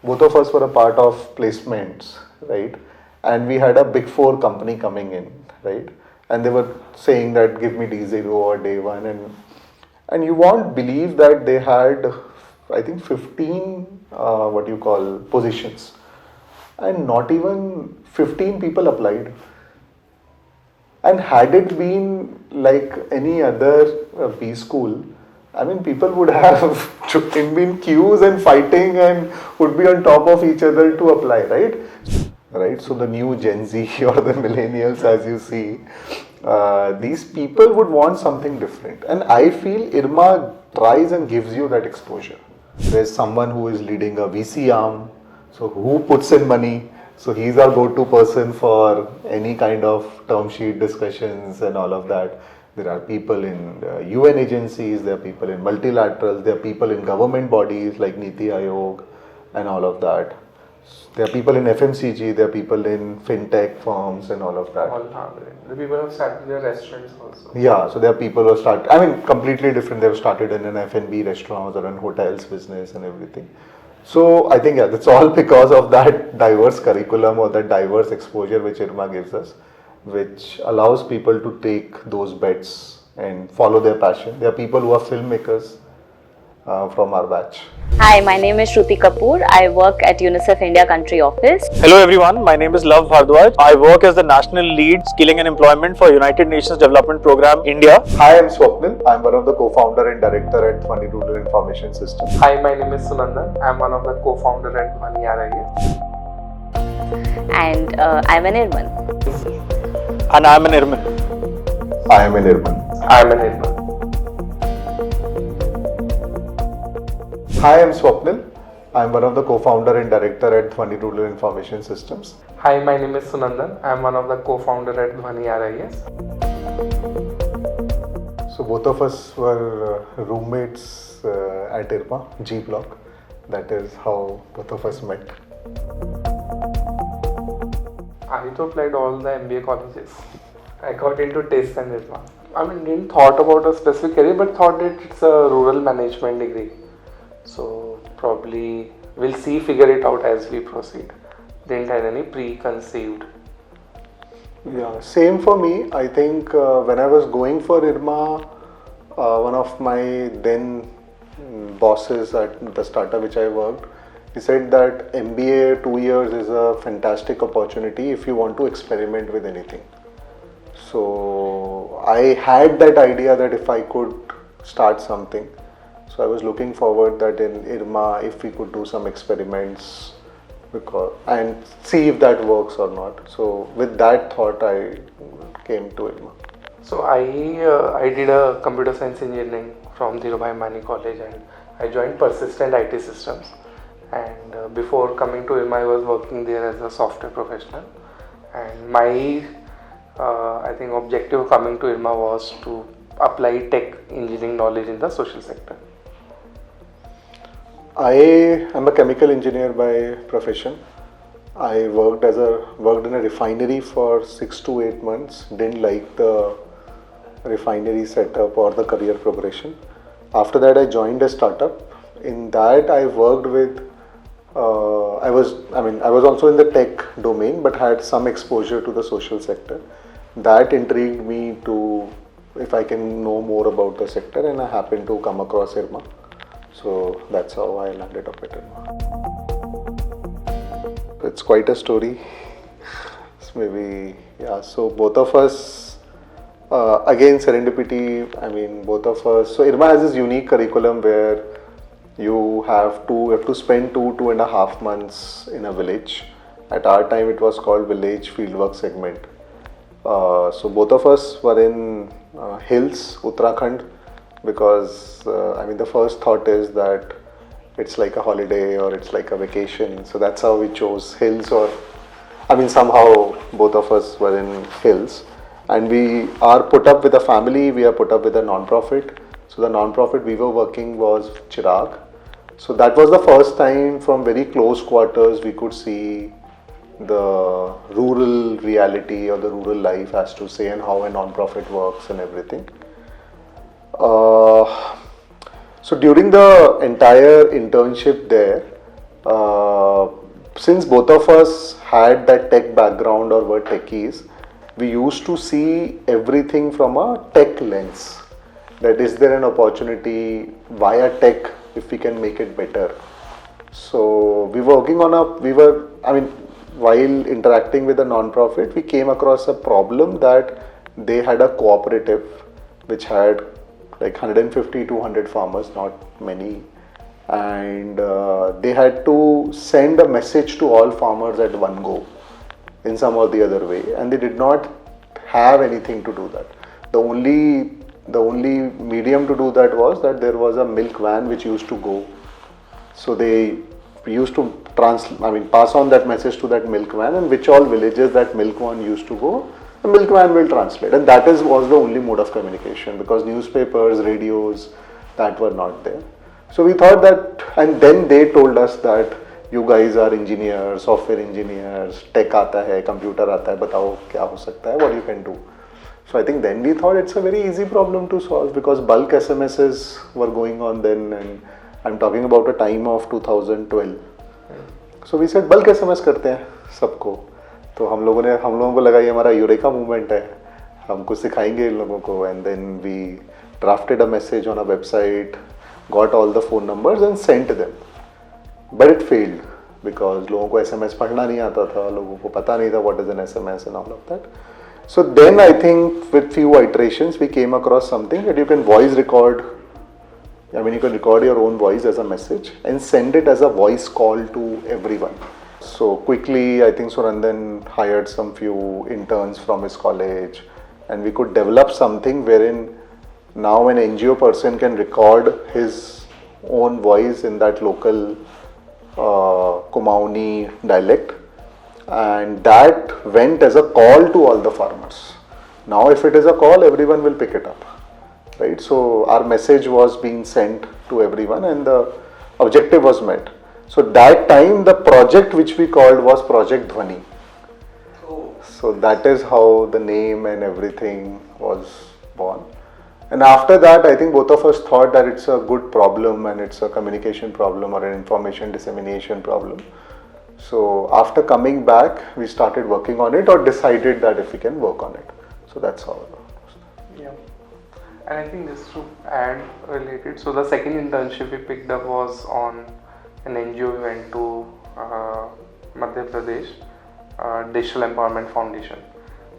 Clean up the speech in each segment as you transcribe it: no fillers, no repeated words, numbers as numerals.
both of us were a part of placements, right? And we had a big four company coming in, right? And they were saying that give me D0 or day one, and you won't believe that they had, I think, 15 positions, and not even 15 people applied. And had it been like any other B school, I mean, people would have been queues and fighting and would be on top of each other to apply, right? Right. So the new Gen Z or the millennials, as you see, these people would want something different, and I feel IRMA tries and gives you that exposure. There's someone who is leading a VC arm, so who puts in money. So he's our go-to person for any kind of term sheet discussions and all of that. There are people in UN agencies, there are people in multilaterals, there are people in government bodies like Niti Aayog and all of that. There are people in FMCG, there are people in fintech firms and all of that. The people have started their restaurants also. Yeah, so there are people who have started, I mean, completely different. They've started in an F&B restaurant or an hotels business and everything. So I think, yeah, that's all because of that diverse curriculum or that diverse exposure which IRMA gives us, which allows people to take those bets and follow their passion. There are people who are filmmakers from our batch. Hi, my name is Shruti Kapoor. I work at UNICEF India Country Office. Hello everyone, my name is Love Bhardwaj. I work as the National Lead Skilling and Employment for United Nations Development Program India. Hi, I'm Swapnil. I'm one of the co-founder and director at Dhwani Rural Information System. Hi, my name is Sunandan. I'm one of the co-founder at Dhwani RIS. And I'm an IRMAN. And I'm an IRMAN. I am an IRMAN. I'm an IRMA. Hi, I'm Swapnil. I'm one of the co-founder and director at Dhwani Rural Information Systems. Hi, my name is Sunandan. I'm one of the co-founder at Dhwani RIS. So both of us were roommates at IRMA, G Block. That is how both of us met. I applied all the MBA colleges. I got into TISS and IRMA. I mean, didn't thought about a specific career, but thought that it's a rural management degree. So probably we'll see, figure it out as we proceed. Didn't have any preconceived. Yeah, same for me. I think when I was going for IRMA, one of my then bosses at the startup which I worked, he said that MBA 2 years is a fantastic opportunity if you want to experiment with anything. So I had that idea that if I could start something. So I was looking forward that in IRMA, if we could do some experiments and see if that works or not. So with that thought, I came to IRMA. So I did a computer science engineering from Dhirubhai Mani College, and I joined Persistent IT Systems. And before coming to IRMA, I was working there as a software professional. And my I think objective of coming to IRMA was to apply tech engineering knowledge in the social sector. I am a chemical engineer by profession. I worked in a refinery for 6 to 8 months. Didn't like the refinery setup or the career progression. After that, I joined a startup. In that, I worked with. I was also in the tech domain, but had some exposure to the social sector. That intrigued me to if I can know more about the sector, and I happened to come across IRMA. So that's how I landed up at IRMA. It's quite a story. So both of us, again serendipity, both of us. So IRMA has this unique curriculum where you have to spend 2.5 months in a village. At our time it was called Village Fieldwork Segment. So both of us were in hills, Uttarakhand, because the first thought is that it's like a holiday or it's like a vacation. So that's how we chose hills, somehow both of us were in hills. And we are put up with a family, we are put up with a non-profit. So the non-profit we were working was Chirag. So that was the first time from very close quarters we could see the rural reality or the rural life, as to say, and how a non-profit works and everything. So during the entire internship there, since both of us had that tech background or were techies, we used to see everything from a tech lens. That is there an opportunity via tech if we can make it better. So we were working on while interacting with a non-profit, we came across a problem that they had a cooperative which had like 150 to 100 farmers, not many, and they had to send a message to all farmers at one go in some or the other way, and they did not have anything to do that. The only medium to do that was that there was a milk van which used to go. So they used to pass on that message to that milk van, and which all villages that milk van used to go, the milk van will translate. And that was the only mode of communication, because newspapers, radios, that were not there. So we thought that, and then they told us that you guys are engineers, software engineers, tech aata hai, computer aata hai, batao kya ho sakta hai, what you can do. So I think then we thought it's a very easy problem to solve, because bulk SMSs were going on then, and I'm talking about a time of 2012. So we said bulk SMS करते हैं सबको. तो हम लोगों को लगा ये हमारा यूरेका मूवमेंट है, हम कुछ सिखाएंगे इन लोगों को. And then we drafted a message on a website, got all the phone numbers and sent them. But it failed because लोगों को SMS पढ़ना नहीं आता था, लोगों को पता नहीं था what is an SMS and all of that. So then I think with few iterations we came across something that you can voice record. You can record your own voice as a message and send it as a voice call to everyone. So quickly, I think Sunandan hired some few interns from his college, and we could develop something wherein now an NGO person can record his own voice in that local Kumaoni dialect, and that went as a call to all the farmers. Now if it is a call, everyone will pick it up. Right, so our message was being sent to everyone and the objective was met. So that time the project which we called was Project Dhwani. Oh. So that is how the name and everything was born. And after that, I think both of us thought that it's a good problem and it's a communication problem or an information dissemination problem. So after coming back, we started working on it or decided that if we can work on it. So that's how it was. Yeah. And I think just to add related, so the second internship we picked up was on an NGO we went to Madhya Pradesh, Digital Empowerment Foundation,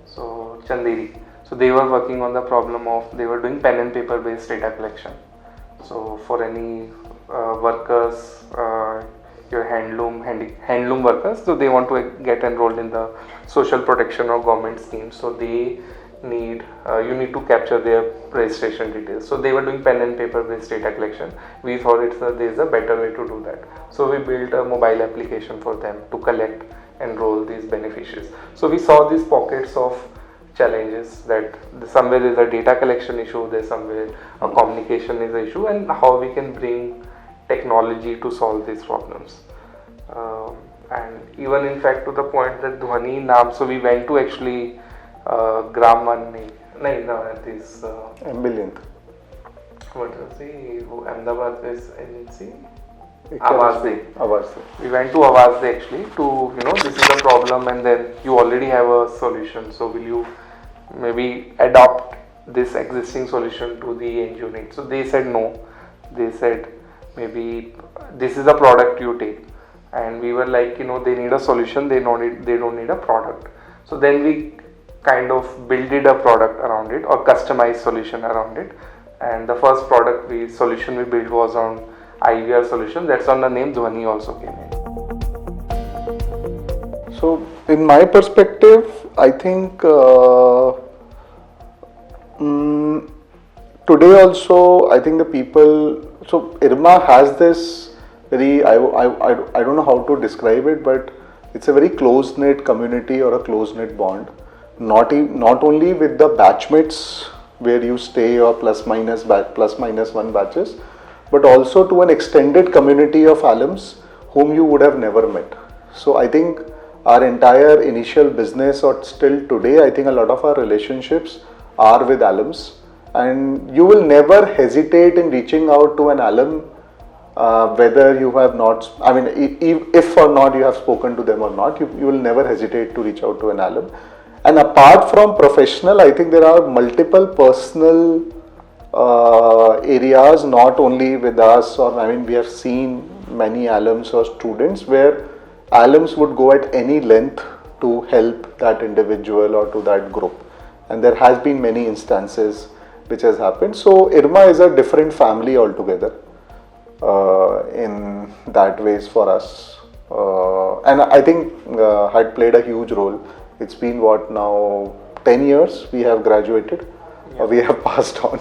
so Chanderi. So they were working on the problem of, they were doing pen and paper based data collection. So for any workers, your handloom workers, so they want to get enrolled in the social protection or government schemes. So they need, you need to capture their registration details. So they were doing pen and paper based data collection. We thought there is a better way to do that. So we built a mobile application for them to collect, enroll these beneficiaries. So we saw these pockets of challenges that somewhere there is a data collection issue, there's somewhere a communication is an issue, and how we can bring technology to solve these problems. And even in fact to the point that Dhwani naam, so we went to actually this Ambilant. what was the Ahmedabad based agency? Awaz. We went to Awaz actually to, this is a problem and then you already have a solution, so will you maybe adopt this existing solution to the NGO needs? So they said no. They said maybe this is a product you take, and we were like, they need a solution, they don't need a product. So then we kind of builded a product around it or customized solution around it, and the first solution we built was on IVR solution. That's on the name Dhwani also came in. So in my perspective, I think today also, I think the people, so IRMA has this very, I don't know how to describe it, but it's a very close-knit community or a close-knit bond. Not only with the batchmates where you stay or plus minus one batches, but also to an extended community of alums whom you would have never met. So I think our entire initial business or still today, I think a lot of our relationships are with alums, and you will never hesitate in reaching out to an alum whether you have not, I mean, if or not you have spoken to them or not, you will never hesitate to reach out to an alum. And apart from professional, I think there are multiple personal areas, not only with us, or I mean, we have seen many alums or students where alums would go at any length to help that individual or to that group. And there has been many instances which has happened. So IRMA is a different family altogether in that ways for us. And I think had played a huge role. It's been what now, 10 years we have graduated, we have passed on.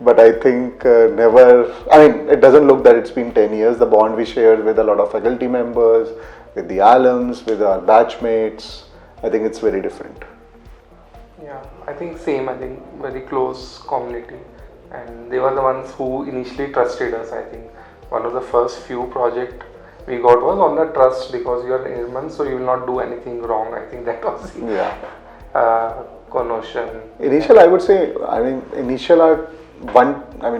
But I think never, I mean, it doesn't look that it's been 10 years. The bond we shared with a lot of faculty members, with the alums, with our batchmates, I think it's very different. Yeah, I think same, I think very close community, and they were the ones who initially trusted us. I think one of the first few project we got was on the trust, because you are IRMAN, so you will not do anything wrong. I think that was the connotation. Initial, I would say, I mean, initial are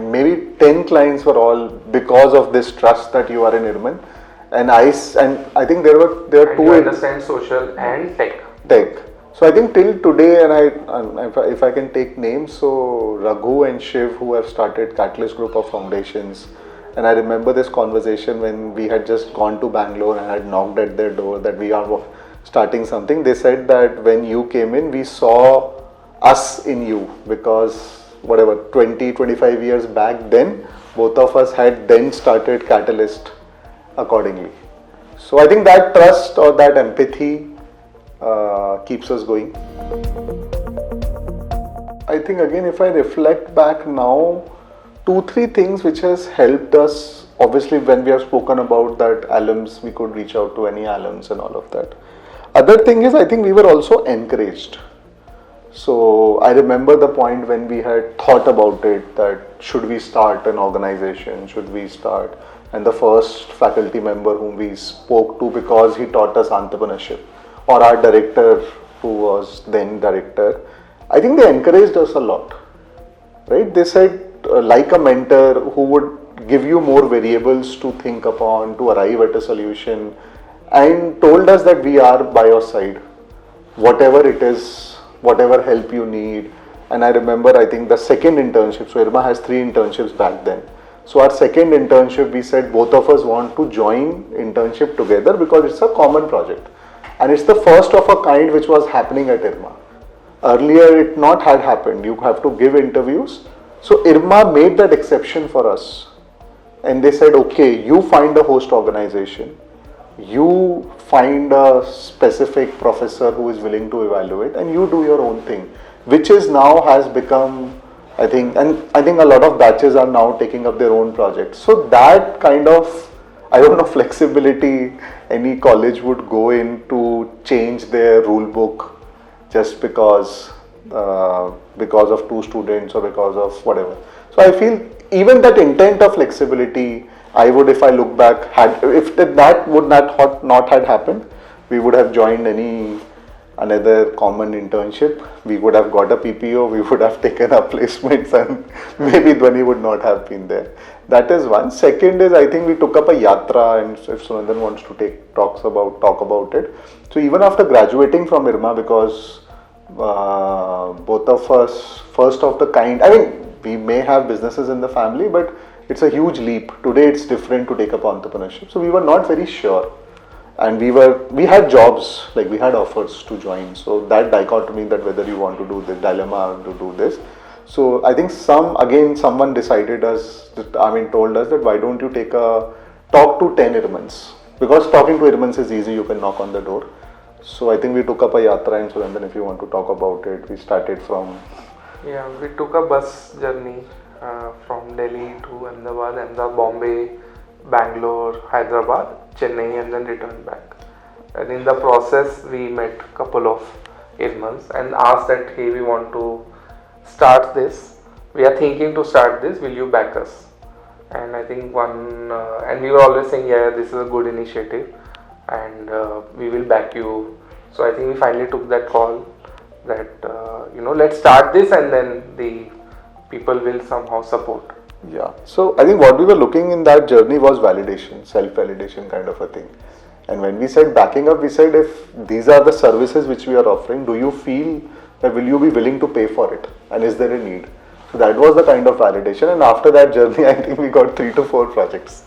maybe 10 clients were all because of this trust that you are in IRMAN. And I think there were and two. You understand social and tech. So I think till today, and if I can take names, so Raghu and Shiv, who have started Catalyst Group of Foundations, and I remember this conversation when we had just gone to Bangalore and had knocked at their door that we are starting something. They said that when you came in, we saw us in you, because whatever 20-25 years back then, both of us had then started Catalyst accordingly. So I think that trust or that empathy keeps us going. I think again, if I reflect back now, 2-3 things which has helped us, obviously when we have spoken about that alums, we could reach out to any alums and all of that. Other thing is, I think we were also encouraged. So I remember the point when we had thought about it, that should we start an organization, should we start, and the first faculty member whom we spoke to, because he taught us entrepreneurship, or our director who was then director, I think they encouraged us a lot, right? They said like a mentor who would give you more variables to think upon, to arrive at a solution, and told us that we are by your side, whatever it is, whatever help you need. And I remember, I think the second internship, so IRMA has 3 internships back then. So our second internship, we said both of us want to join internship together because it's a common project. And it's the first of a kind which was happening at IRMA. Earlier it not had happened. You have to give interviews. So IRMA made that exception for us. And they said, okay, you find a host organization. You find a specific professor who is willing to evaluate, and you do your own thing, which is now has become, I think a lot of batches are now taking up their own projects. So that kind of, I don't know, flexibility any college would go in to change their rule book just because of 2 students or because of whatever. So I feel even that intent of flexibility, I would, if I look back, if that would not had happened, we would have joined another common internship. We would have got a PPO, we would have taken our placements, and maybe Dhwani would not have been there. That is one. Second is, I think we took up a yatra, and if Sunandan wants to talk about it. So even after graduating from IRMA, because both of us, first of the kind, I mean, we may have businesses in the family, but it's a huge leap. Today it's different to take up entrepreneurship. So we were not very sure. And we had jobs, like we had offers to join. So that dichotomy, that whether you want to do the dilemma to do this. So I think someone decided told us that why don't you talk to 10 IRMANs. Because talking to IRMANs is easy, you can knock on the door. So I think we took up a yatra, and so then if you want to talk about it, we started from... Yeah, we took a bus journey from Delhi to Ahmedabad, Bombay, Bangalore, Hyderabad, Chennai, and then returned back. And in the process, we met a couple of IRMANs and asked that, hey, we want to start this. We are thinking to start this. Will you back us? And I think and we were always saying, yeah, this is a good initiative, and we will back you. So I think we finally took that call that let's start this, and then the people will somehow support. Yeah. So I think what we were looking in that journey was validation, self-validation kind of a thing. And when we said backing up, we said if these are the services which we are offering, do you feel that will you be willing to pay for it? And is there a need? So that was the kind of validation. And after that journey, I think we got 3 to 4 projects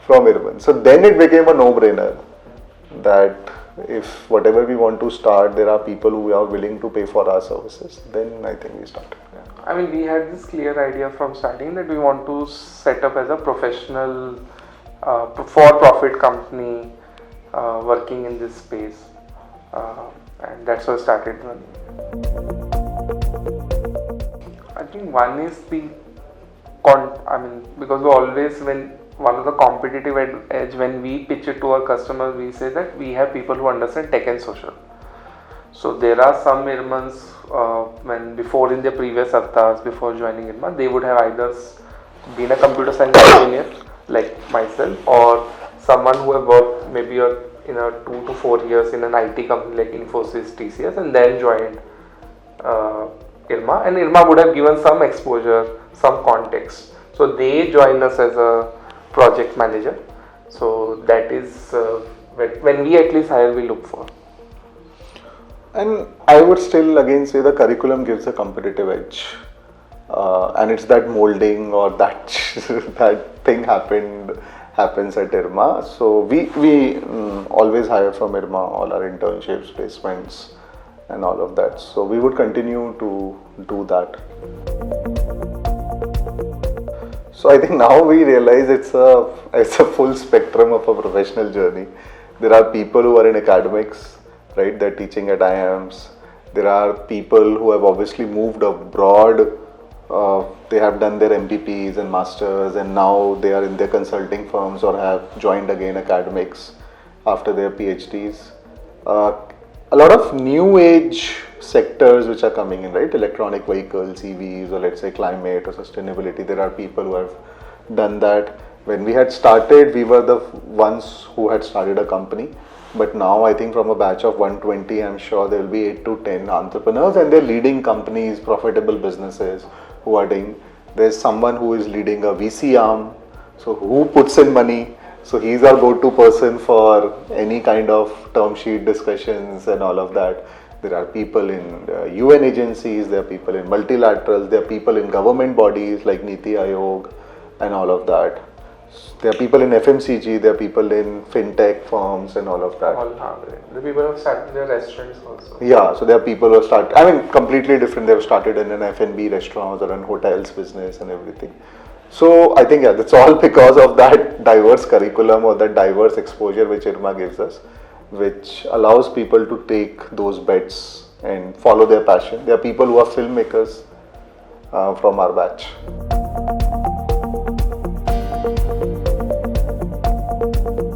from IRMAN. So then it became a no-brainer that if whatever we want to start, there are people who are willing to pay for our services, then I think we started. I mean, we had this clear idea from starting that we want to set up as a professional, for-profit company working in this space, and that's how I started Dhwani. I think one is because we always, when one of the competitive edge when we pitch it to our customers, we say that we have people who understand tech and social. So there are some IRMANs when before in their previous avatars before joining IRMA, they would have either been a computer science engineer like myself, or someone who have worked maybe in a 2 to 4 years in an IT company like Infosys, TCS, and then joined IRMA, and IRMA would have given some exposure, some context. So they join us as a project manager. So that is when we at least hire, we look for. And I would still again say the curriculum gives a competitive edge, and it's that molding or that that thing happens at IRMA. So we always hire from IRMA, all our internships, placements, and all of that. So we would continue to do that. So I think now we realize it's a full spectrum of a professional journey. There are people who are in academics, right? They're teaching at IIMs. There are people who have obviously moved abroad. They have done their MPPs and masters, and now they are in their consulting firms or have joined again academics after their PhDs. A lot of new age sectors which are coming in, right? Electronic vehicles, EVs, or let's say climate or sustainability. There are people who have done that. When we had started, we were the ones who had started a company. But now I think from a batch of 120, I'm sure there will be 8 to 10 entrepreneurs, and they're leading companies, profitable businesses who are doing. There's someone who is leading a VC arm. So who puts in money? So he's our go-to person for any kind of term sheet discussions and all of that. There are people in UN agencies, there are people in multilaterals, there are people in government bodies like Niti Aayog and all of that. There are people in FMCG, there are people in fintech firms and all of that. The people who have started their restaurants also. Yeah, so there are people who have started, I mean completely different, they have started in an F&B restaurant or an hotels business and everything. So I think that's all because of that diverse curriculum or that diverse exposure which IRMA gives us, which allows people to take those bets and follow their passion. There are people who are filmmakers from our batch.